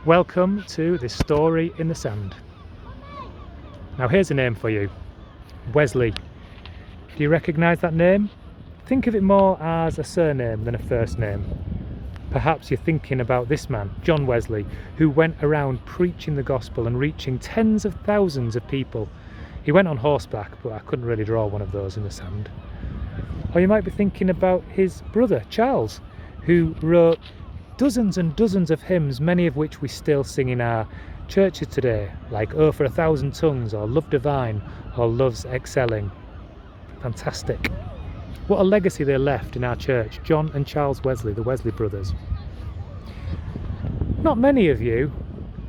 Welcome to this story in the sand. Now here's a name for you, Wesley. Do you recognise that name? Think of it more as a surname than a first name. Perhaps you're thinking about this man, John Wesley, who went around preaching the gospel and reaching tens of thousands of people. He went on horseback, but I couldn't really draw one of those in the sand. Or you might be thinking about his brother, Charles, who wrote dozens and dozens of hymns, many of which we still sing in our churches today, like Oh for a Thousand Tongues, or Love Divine, or Love's Excelling. Fantastic. What a legacy they left in our church, John and Charles Wesley, the Wesley brothers. Not many of you,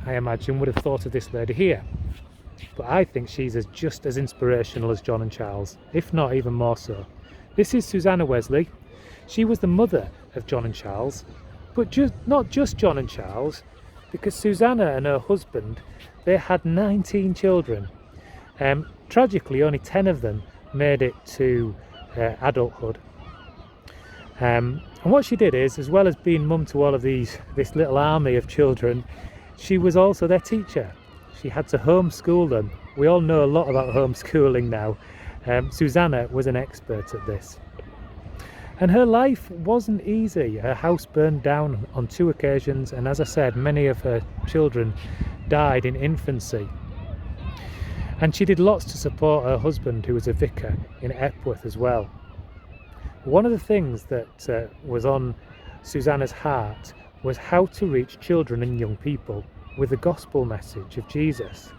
I imagine, would have thought of this lady here, but I think she's just as inspirational as John and Charles, if not even more so. This is Susannah Wesley. She was the mother of John and Charles, but not just John and Charles, because Susannah and her husband, they had 19 children. Tragically, only 10 of them made it to adulthood. And what she did is, as well as being mum to all of this little army of children, she was also their teacher. She had to homeschool them. We all know a lot about homeschooling now. Susannah was an expert at this. And her life wasn't easy. Her house burned down on 2 occasions, and as I said, many of her children died in infancy. And she did lots to support her husband, who was a vicar in Epworth as well. One of the things that was on Susannah's heart was how to reach children and young people with the gospel message of Jesus.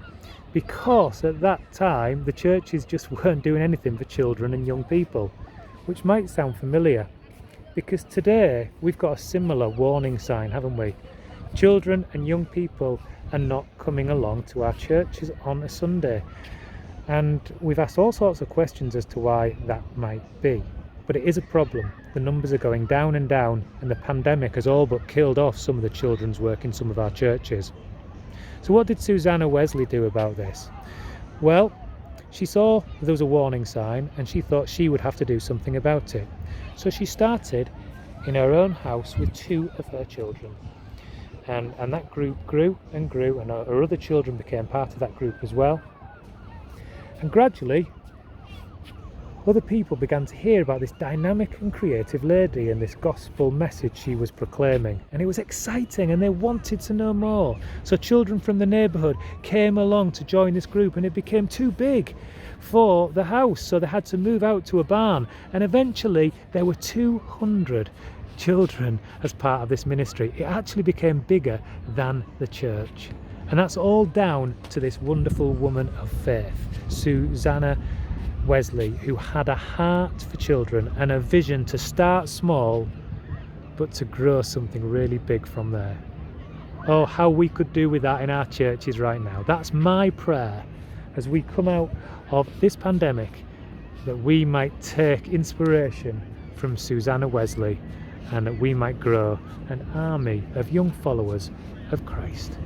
Because at that time, the churches just weren't doing anything for children and young people, which might sound familiar, because today we've got a similar warning sign, haven't we? Children and young people are not coming along to our churches on a Sunday, and we've asked all sorts of questions as to why that might be, but it is a problem. The numbers are going down and down, and the pandemic has all but killed off some of the children's work in some of our churches. So what did Susannah Wesley do about this? Well, she saw there was a warning sign, and she thought she would have to do something about it. So she started in her own house with 2 of her children. And that group grew and grew, and her other children became part of that group as well. And gradually, other people began to hear about this dynamic and creative lady and this gospel message she was proclaiming. And it was exciting, and they wanted to know more. So children from the neighbourhood came along to join this group, and it became too big for the house, so they had to move out to a barn. And eventually there were 200 children as part of this ministry. It actually became bigger than the church, and that's all down to this wonderful woman of faith, Susannah Wesley, who had a heart for children and a vision to start small but to grow something really big from there. Oh, how we could do with that in our churches right now. That's my prayer as we come out of this pandemic, that we might take inspiration from Susannah Wesley, and that we might grow an army of young followers of Christ.